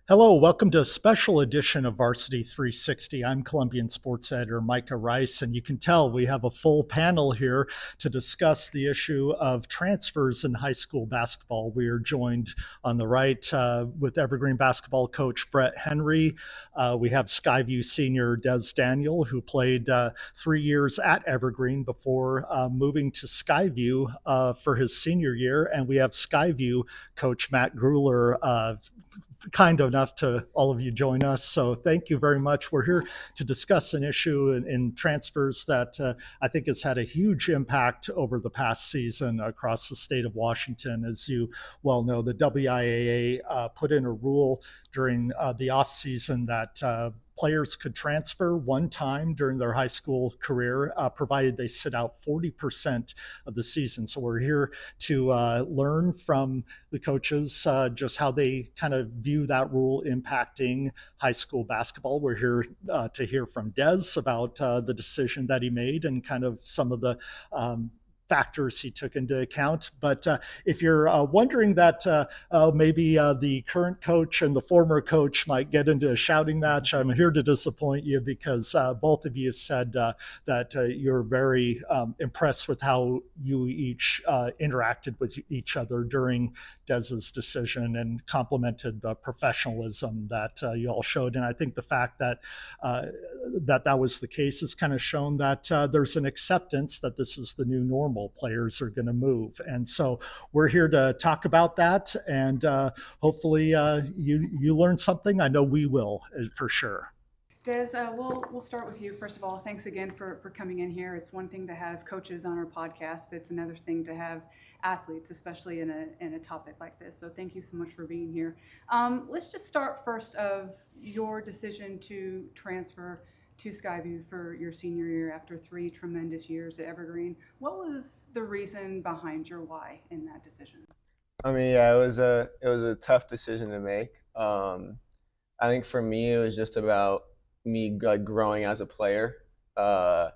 Hello, welcome to a special edition of Varsity360. I'm Columbian sports editor Micah Rice, and you can tell we have a full panel here to discuss the issue of transfers in high school basketball. We are joined on the right with Evergreen basketball coach Brett Henry. We have Skyview senior Dez Daniel, who played 3 years at Evergreen before moving to Skyview for his senior year. And we have Skyview coach Matt Gruhler, kind enough to all of you join us. So thank you very much. We're here to discuss an issue in transfers that I think has had a huge impact over the past season across the state of Washington. As you well know, the WIAA put in a rule during the off season that players could transfer one time during their high school career, provided they sit out 40% of the season. So we're here to learn from the coaches just how they kind of view that rule impacting high school basketball. We're here to hear from Dez about the decision that he made and kind of some of the factors he took into account. But if you're wondering that maybe the current coach and the former coach might get into a shouting match, I'm here to disappoint you because both of you said that you're very impressed with how you each interacted with each other during Dez's decision and complimented the professionalism that you all showed. And I think the fact that that was the case has kind of shown that there's an acceptance that this is the new normal. Players are going to move, and so we're here to talk about that. And hopefully, you learn something. I know we will for sure. Des, we'll start with you. First of all, thanks again for coming in here. It's one thing to have coaches on our podcast, but it's another thing to have athletes, especially in a topic like this. So thank you so much for being here. Let's just start first of your decision to transfer to Skyview for your senior year after 3 tremendous years at Evergreen. What was the reason behind your why in that decision? I mean, yeah, it was a tough decision to make. I think for me, it was just about me like growing as a player. Uh,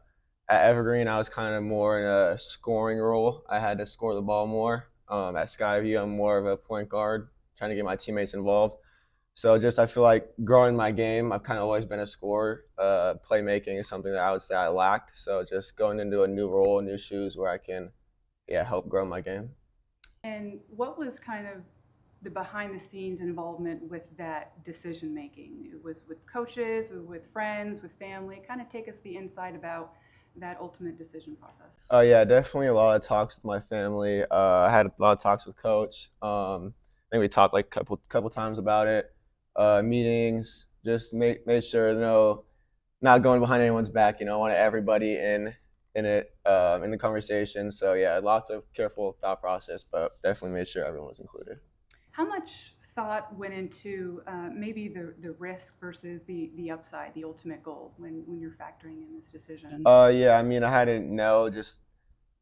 at Evergreen, I was kind of more in a scoring role. I had to score the ball more. At Skyview, I'm more of a point guard, trying to get my teammates involved. So just I feel like growing my game, I've kind of always been a scorer. Playmaking is something that I would say I lacked. So just going into a new role, new shoes where I can, yeah, help grow my game. And what was kind of the behind the scenes involvement with that decision making? It was with coaches, with friends, with family. Kind of take us the inside about that ultimate decision process. Oh yeah, definitely a lot of talks with my family. I had a lot of talks with coach. I think we talked like couple times about it. Meetings, just made sure not going behind anyone's back. I wanted everybody in the conversation. So yeah, lots of careful thought process, but definitely made sure everyone was included. How much thought went into maybe the risk versus the upside, the ultimate goal when you're factoring in this decision? Yeah, I mean, I had to know just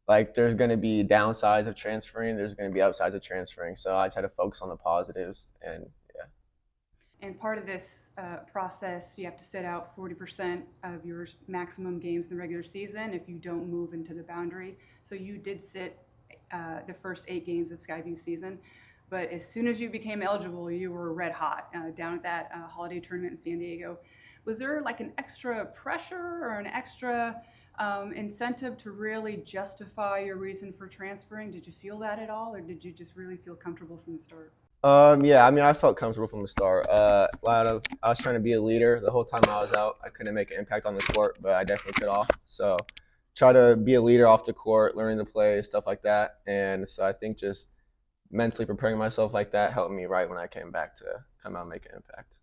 like there's going to be downsides of transferring, there's going to be upsides of transferring. So I just had to focus on the positives, and yeah. And part of this process, you have to sit out 40% of your maximum games in the regular season if you don't move into the boundary. So you did sit the first 8 games of Skyview season. But as soon as you became eligible, you were red hot down at that holiday tournament in San Diego. Was there like an extra pressure or an extra incentive to really justify your reason for transferring? Did you feel that at all, or did you just really feel comfortable from the start? Yeah, I mean, I felt comfortable from the start. I was trying to be a leader the whole time I was out. I couldn't make an impact on the court, but I definitely could off. So try to be a leader off the court, learning the play, stuff like that. And so I think just mentally preparing myself like that helped me right when I came back to come out and make an impact.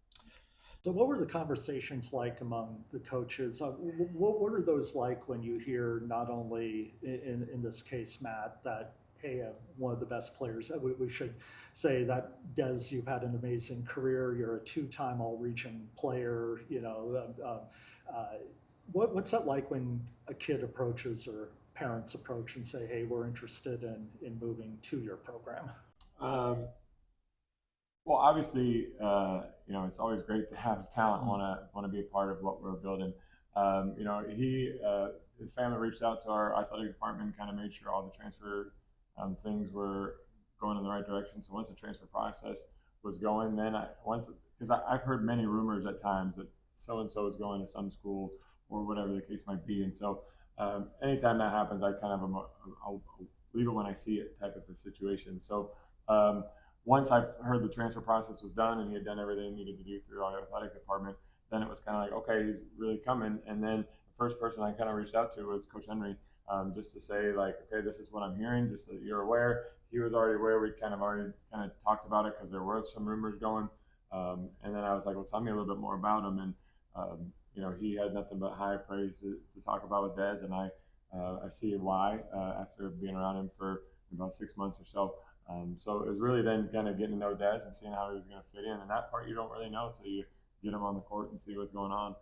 So, what were the conversations like among the coaches? What are those like when you hear not only in this case, Matt, that hey, one of the best players. We should say that Dez, you've had an amazing career. You're a two-time All-Region player. What's that like when a kid approaches or parents approach and say, "Hey, we're interested in moving to your program"? Um, well, obviously, it's always great to have talent want to be a part of what we're building. His family reached out to our athletic department, kind of made sure all the transfer things were going in the right direction. So once the transfer process was going, then once because I've heard many rumors at times that so and so is going to some school or whatever the case might be, and so anytime that happens, I kind of I'll leave it when I see it type of a situation. So once I've heard the transfer process was done and he had done everything he needed to do through our athletic department, then it was kind of like, okay, he's really coming. And then the first person I kind of reached out to was Coach Henry, just to say like, okay, this is what I'm hearing, just so that you're aware. He was already aware. We kind of already kind of talked about it because there was some rumors going. And then I was like, well, tell me a little bit more about him. And he had nothing but high praise to talk about with Dez, and I see why after being around him for about 6 months or so. So it was really then kind of getting to know Dez and seeing how he was going to fit in. And that part you don't really know until you get him on the court and see what's going on.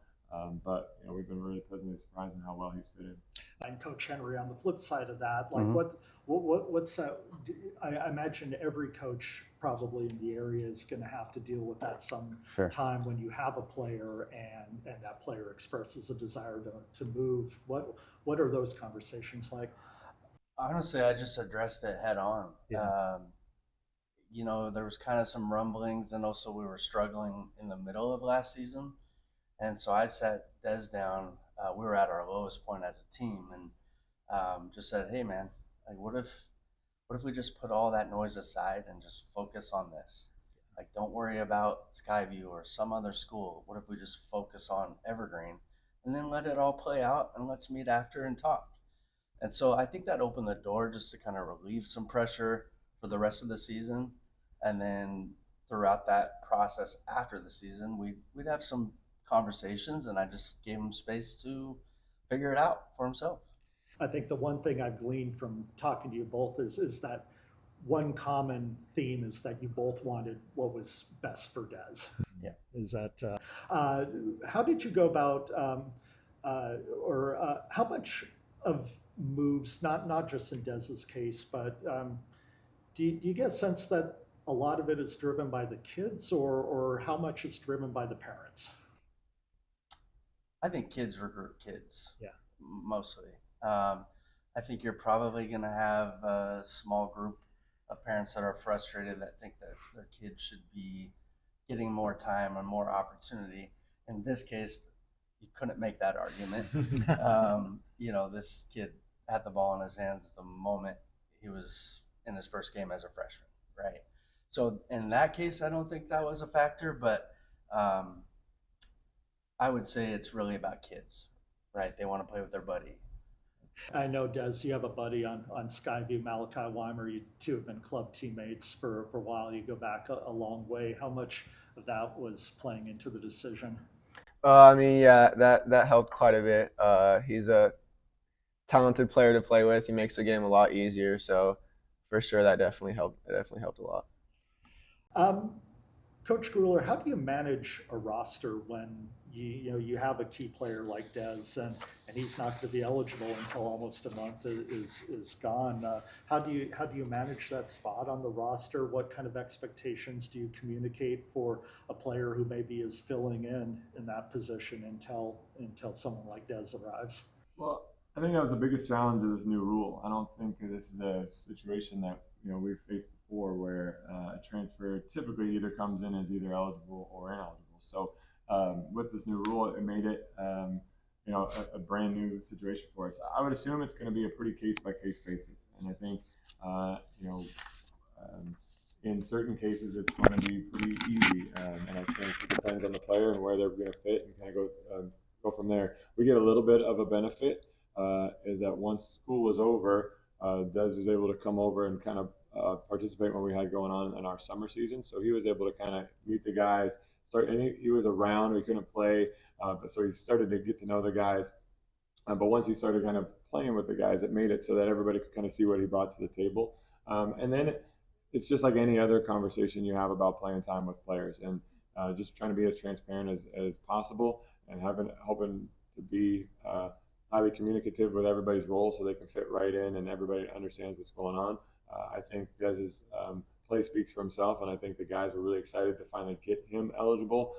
But we've been really pleasantly surprised in how well he's fitted. And Coach Henry, on the flip side of that, like what's I imagine every coach probably in the area is going to have to deal with that some time when you have a player and that player expresses a desire to move. What are those conversations like? Honestly, I just addressed it head on. Yeah. There was kind of some rumblings, and also we were struggling in the middle of last season. And so I sat Dez down. We were at our lowest point as a team, and just said, "Hey, man, like, what if we just put all that noise aside and just focus on this? Like, don't worry about Skyview or some other school. What if we just focus on Evergreen, and then let it all play out, and let's meet after and talk?" And so I think that opened the door just to kind of relieve some pressure for the rest of the season, and then throughout that process after the season, we'd have some conversations, and I just gave him space to figure it out for himself. I think the one thing I've gleaned from talking to you both is that one common theme is that you both wanted what was best for Dez. Yeah. Is that how did you go about how much of moves, not just in Dez's case, but do you get a sense that a lot of it is driven by the kids, or how much is driven by the parents? I think kids recruit kids. Yeah. Mostly. I think you're probably going to have a small group of parents that are frustrated that think that their kids should be getting more time and more opportunity. In this case, you couldn't make that argument. This kid had the ball in his hands the moment he was in his first game as a freshman, right? So in that case, I don't think that was a factor, but I would say it's really about kids, right? They want to play with their buddy. I know, Dez, you have a buddy on Skyview, Malachi Weimer. You two have been club teammates for a while. You go back a long way. How much of that was playing into the decision? That helped quite a bit. He's a talented player to play with. He makes the game a lot easier. So for sure, that definitely helped. It definitely helped a lot. Coach Gruhler, how do you manage a roster when you have a key player like Dez and he's not going to be eligible until almost a month is gone? How do you manage that spot on the roster? What kind of expectations do you communicate for a player who maybe is filling in that position until someone like Dez arrives? Well, I think that was the biggest challenge of this new rule. I don't think this is a situation that we've faced before, where a transfer typically either comes in as either eligible or ineligible. So with this new rule, it made it a brand new situation for us. I would assume it's going to be a pretty case by case basis, and I think in certain cases it's going to be pretty easy, and I think it depends on the player and where they're going to fit, and kind of go from there. We get a little bit of a benefit. Is that once school was over, Dez was able to come over and kind of participate when we had going on in our summer season. So he was able to kind of meet the guys. He was around. We couldn't play, so he started to get to know the guys. But once he started kind of playing with the guys, it made it so that everybody could kind of see what he brought to the table. And then it's just like any other conversation you have about playing time with players, and just trying to be as transparent as possible, and hoping to be highly communicative with everybody's role so they can fit right in and everybody understands what's going on. I think Dez's play speaks for himself, and I think the guys were really excited to finally get him eligible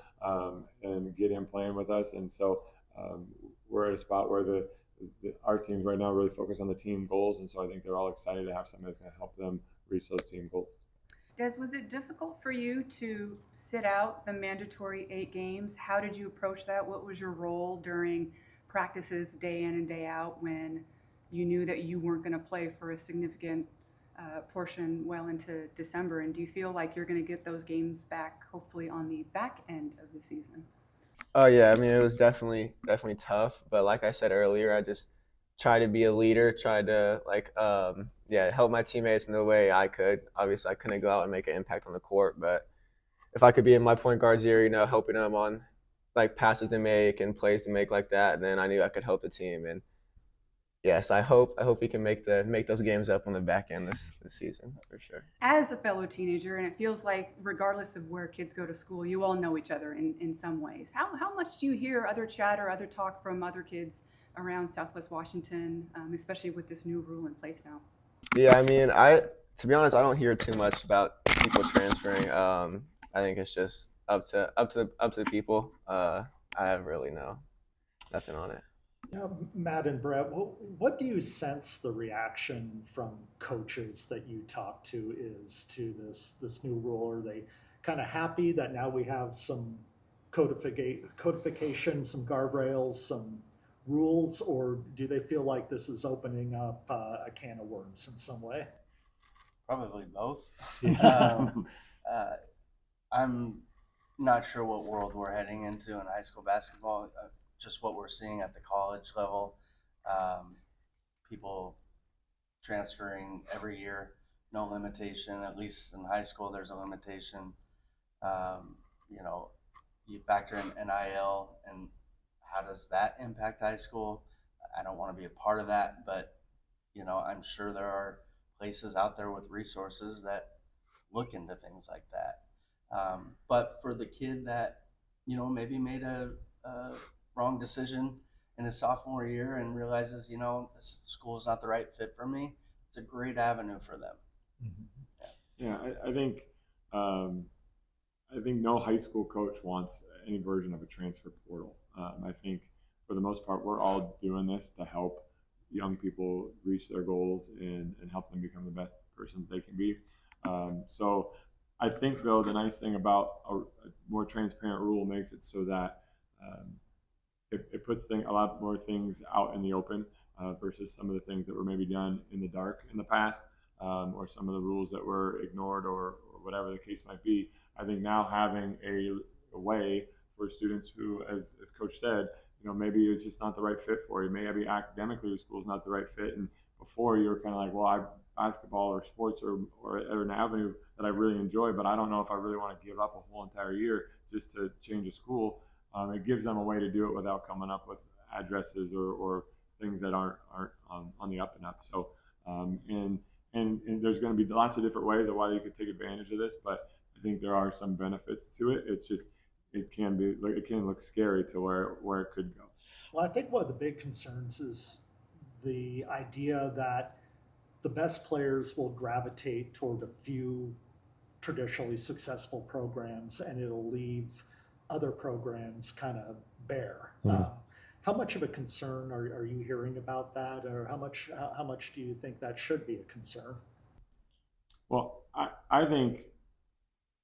and get him playing with us. And so we're at a spot where our teams right now really focus on the team goals, and so I think they're all excited to have somebody that's going to help them reach those team goals. Des, was it difficult for you to sit out the mandatory 8 games? How did you approach that? What was your role during practices day in and day out when you knew that you weren't going to play for a significant portion well into December? And do you feel like you're going to get those games back hopefully on the back end of the season? Oh yeah, I mean it was definitely tough, but like I said earlier, I just tried to be a leader, tried to yeah, help my teammates in the way I could. Obviously, I couldn't go out and make an impact on the court, but if I could be in my point guard's ear, helping them on like passes to make and plays to make like that, then I knew I could help the team. And yes, I hope we can make those games up on the back end this season for sure. As a fellow teenager, and it feels like regardless of where kids go to school, you all know each other in some ways. How much do you hear other chatter, other talk from other kids around Southwest Washington, especially with this new rule in place now? Yeah, I mean, I to be honest, I don't hear too much about people transferring. I think it's just up to the people. I have really nothing on it. Yeah, Matt and Brett, what do you sense the reaction from coaches that you talk to is to this new rule? Are they kind of happy that now we have some codification, some guardrails, some rules, or do they feel like this is opening up a can of worms in some way? Probably both. Yeah. I'm not sure what world we're heading into in high school basketball. Just what we're seeing at the college level, people transferring every year, no limitation. At least in high school, there's a limitation. You know, you factor in NIL, and how does that impact high school? I don't want to be a part of that, but I'm sure there are places out there with resources that look into things like that. But for the kid that maybe made a wrong decision in his sophomore year and realizes, this school is not the right fit for me, it's a great avenue for them. Mm-hmm. Yeah, I think no high school coach wants any version of a transfer portal. I think for the most part, we're all doing this to help young people reach their goals and help them become the best person they can be. So I think, though, the nice thing about a more transparent rule makes it so that it puts a lot more things out in the open versus some of the things that were maybe done in the dark in the past, or some of the rules that were ignored or whatever the case might be. I think now having a way for students who, as Coach said, maybe it's just not the right fit for you. Maybe academically the school's not the right fit, and before you were kind of like, well, basketball or sports or an avenue that I really enjoy, but I don't know if I really want to give up a whole entire year just to change a school. It gives them a way to do it without coming up with addresses or things that aren't on the up and up. So and there's going to be lots of different ways of why you could take advantage of this, but I think there are some benefits to it. It's just it can look scary to where it could go. Well, I think one of the big concerns is the idea that the best players will gravitate toward a few traditionally successful programs, and it'll leave other programs kind of bare. Mm-hmm. How much of a concern are you hearing about that, or how much do you think that should be a concern? Well, I think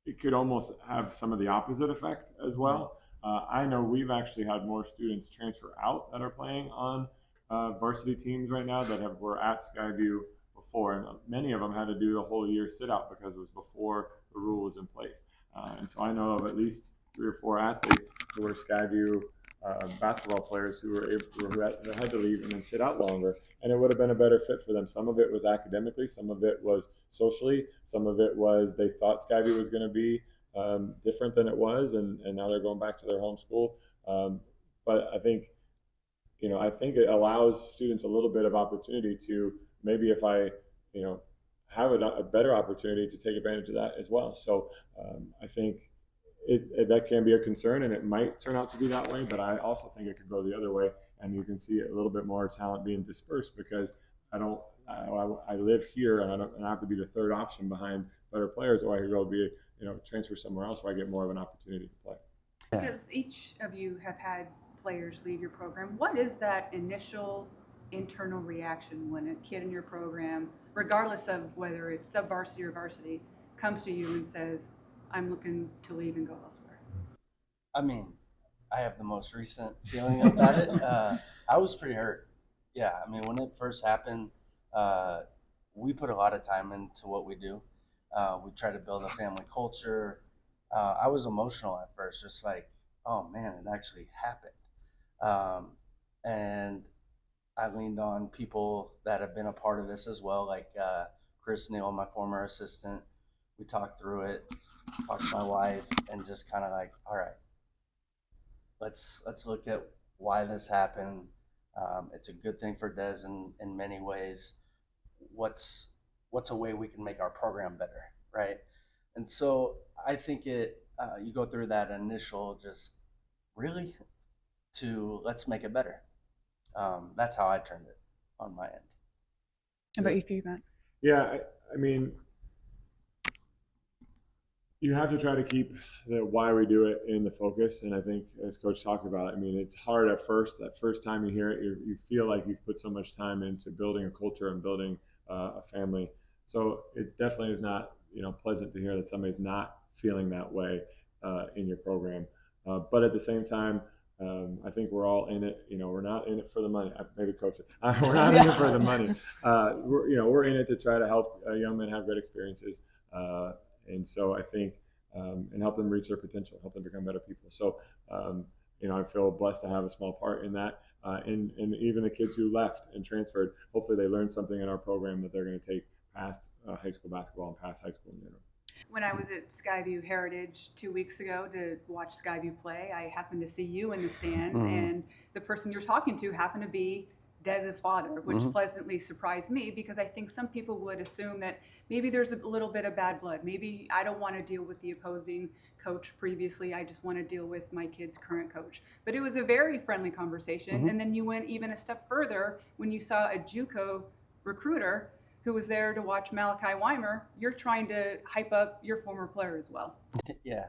it could almost have some of the opposite effect as well. I know we've actually had more students transfer out that are playing on varsity teams right now that were at Skyview before, and many of them had to do the whole year sit out because it was before the rule was in place. And so I know of at least 3 or 4 athletes who were Skyview basketball players who had to leave and then sit out longer, and it would have been a better fit for them. Some of it was academically, some of it was socially, some of it was they thought Skyview was going to be different than it was, and now they're going back to their home school. But I think it allows students a little bit of opportunity to maybe if I have a better opportunity to take advantage of that as well. So I think that can be a concern, and it might turn out to be that way, but I also think it could go the other way, and you can see a little bit more talent being dispersed because I live here and I have to be the third option behind better players, or I could go be transfer somewhere else where I get more of an opportunity to play. Because each of you have had players leave your program, what is that initial internal reaction when a kid in your program, regardless of whether it's sub-varsity or varsity, comes to you and says, I'm looking to leave and go elsewhere? I mean, I have the most recent feeling about it. I was pretty hurt. Yeah, I mean, when it first happened, we put a lot of time into what we do. We try to build a family culture. I was emotional at first, just like, oh man, it actually happened. And I leaned on people that have been a part of this as well, like Chris Neal, my former assistant. We talked through it, talked to my wife, and just kind of like, all right, let's look at why this happened. It's a good thing for Dez in many ways. What's a way we can make our program better, right? And so I think you go through that initial just really to let's make it better. That's how I turned it on my end. How about you, Matt? Yeah, I mean, you have to try to keep the why we do it in the focus. And I think, as Coach talked about, I mean, it's hard at first. That first time you hear it, you feel like you've put so much time into building a culture and building a family. So it definitely is not, pleasant to hear that somebody's not feeling that way in your program. But at the same time, I think we're all in it. We're not in it for the money. Maybe coach it. We're not in it for the money. We're in it to try to help young men have great experiences. And so I think, and help them reach their potential, help them become better people. So, I feel blessed to have a small part in that. And even the kids who left and transferred, hopefully they learned something in our program that they're going to take past high school basketball and past high school in general. When I was at Skyview Heritage 2 weeks ago to watch Skyview play, I happened to see you in the stands, and the person you're talking to happened to be Dez's father, which pleasantly surprised me, because I think some people would assume that maybe there's a little bit of bad blood. Maybe I don't want to deal with the opposing coach previously. I just want to deal with my kid's current coach. But it was a very friendly conversation. And then you went even a step further when you saw a JUCO recruiter who was there to watch Malachi Weimer. You're trying to hype up your former player as well. Yeah,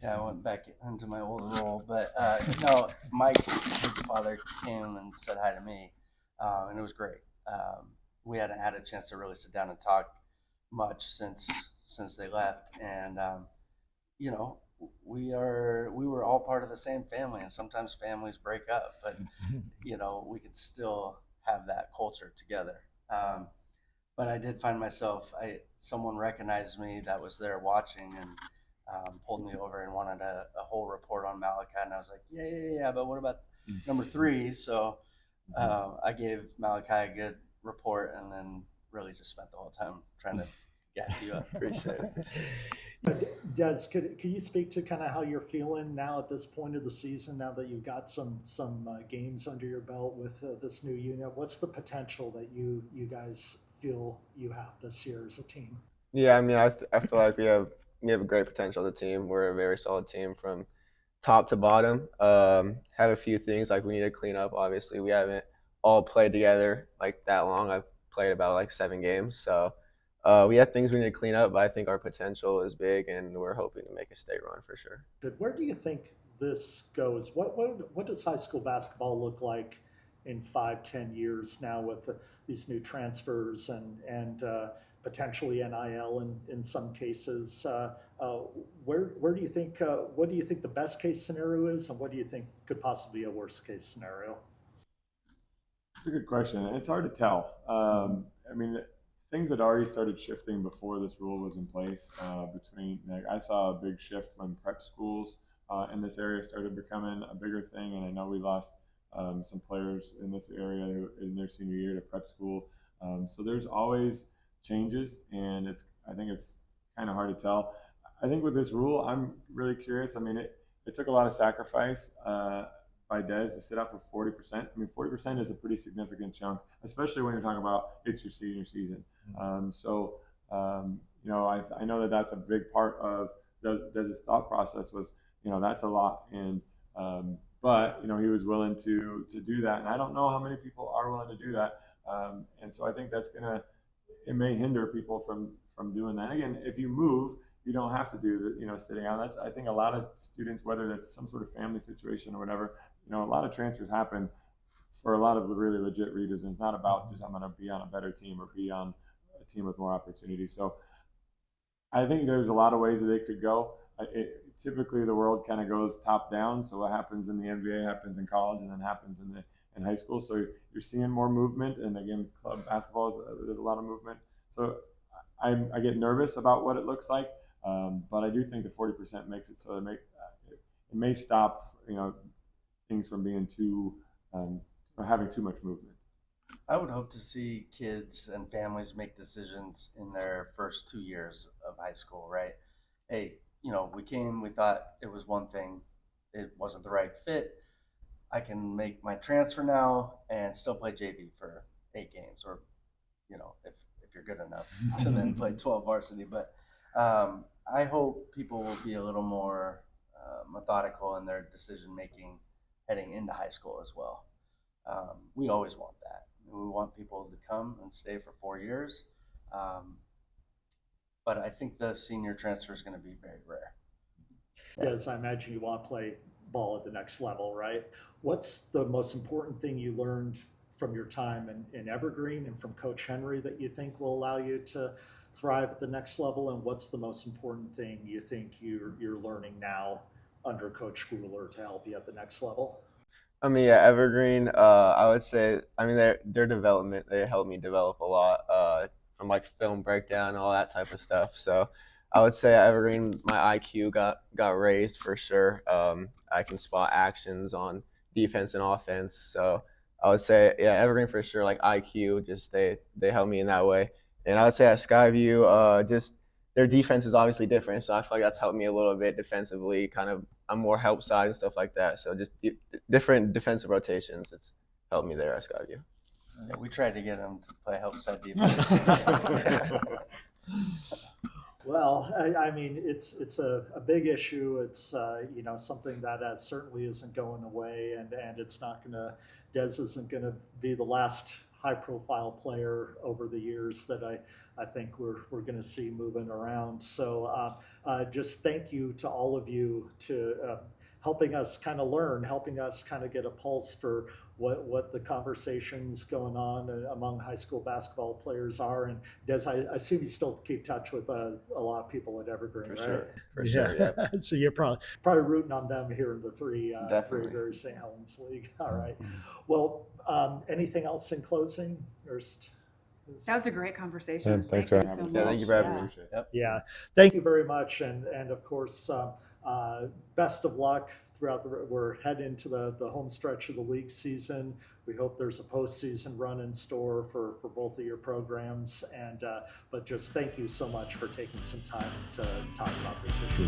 I went back into my old role. But no, Mike, his father, came and said hi to me. And it was great. We hadn't had a chance to really sit down and talk much since they left, and we were all part of the same family, and sometimes families break up, but we could still have that culture together. But I did find myself, someone recognized me that was there watching and pulled me over and wanted a whole report on Malachi, and I was like, yeah, but what about number 3? So I gave Malachi a good report, and then really just spent the whole time trying to gas you up. Appreciate it. Dez, could you speak to kind of how you're feeling now at this point of the season, now that you've got some games under your belt with this new unit? What's the potential that you guys feel you have this year as a team? Yeah, I mean, I feel like we have a great potential as a team. We're a very solid team from top to bottom. Have a few things like we need to clean up. Obviously, we haven't all played together like that long. I've played about like 7 games, so we have things we need to clean up. But I think our potential is big, and we're hoping to make a state run for sure. Where do you think this goes? What does high school basketball look like in 5-10 years now with these new transfers and potentially NIL in some cases? Where do you think? What do you think the best case scenario is, and what do you think could possibly be a worst case scenario? It's a good question. It's hard to tell. I mean, things had already started shifting before this rule was in place. I saw a big shift when prep schools in this area started becoming a bigger thing, and I know we lost some players in this area in their senior year to prep school. So there's always changes, and I think it's kind of hard to tell. I think with this rule, I'm really curious. I mean, it took a lot of sacrifice by Dez to sit out for 40%. I mean, 40% is a pretty significant chunk, especially when you're talking about it's your senior season. I know that that's a big part of Dez's thought process was, that's a lot. And but he was willing to do that, and I don't know how many people are willing to do that. And so I think it may hinder people from doing that. Again, if you move, you don't have to do the sitting out. I think a lot of students, whether that's some sort of family situation or whatever, a lot of transfers happen for a lot of really legit reasons. It's not about just I'm going to be on a better team or be on a team with more opportunities. So I think there's a lot of ways that it could go. Typically, the world kind of goes top down. So what happens in the NBA happens in college, and then happens in high school. So you're seeing more movement, and again, club basketball there's a lot of movement. So I get nervous about what it looks like, but I do think the 40% makes it so it may stop things from being too or having too much movement. I would hope to see kids and families make decisions in their first 2 years of high school, right? Hey, we thought it was one thing, it wasn't the right fit. I can make my transfer now and still play JV for 8 games, or if you're good enough to then play 12 varsity. But I hope people will be a little more methodical in their decision making heading into high school as well. We always want that. We want people to come and stay for 4 years. But I think the senior transfer is going to be very rare. Yes, I imagine you want to play ball at the next level, right? What's the most important thing you learned from your time in Evergreen and from Coach Henry that you think will allow you to thrive at the next level? And what's the most important thing you think you're learning now under Coach Gruhler to help you at the next level? Evergreen, I would say, their development, they helped me develop a lot, from like film breakdown and all that type of stuff. So I would say at Evergreen, my IQ got raised for sure. I can spot actions on defense and offense. So I would say, Evergreen for sure, like IQ, just they helped me in that way. And I would say at Skyview, just their defense is obviously different. So I feel like that's helped me a little bit defensively, kind of I'm more help side and stuff like that. So just different defensive rotations, it's helped me there at Skyview. Yeah, we tried to get him to play help side defense. Well, it's a big issue. It's something that certainly isn't going away, and it's not gonna. Dez isn't gonna be the last high-profile player over the years that I think we're going to see moving around. So just thank you to all of you to helping us kind of learn, helping us kind of get a pulse for what the conversations going on among high school basketball players are. And Dez, I assume you still keep touch with a lot of people at Evergreen, right? For sure, yeah. So you're probably rooting on them here in the three St. Helens League. All right. Well, anything else in closing? That was a great conversation. Yeah, thanks for having us. me. Thank you for having me. Yeah, thank you very much, and of course, best of luck throughout we're heading into the home stretch of the league season. We hope there's a postseason run in store for both of your programs, and but just thank you so much for taking some time to talk about this issue.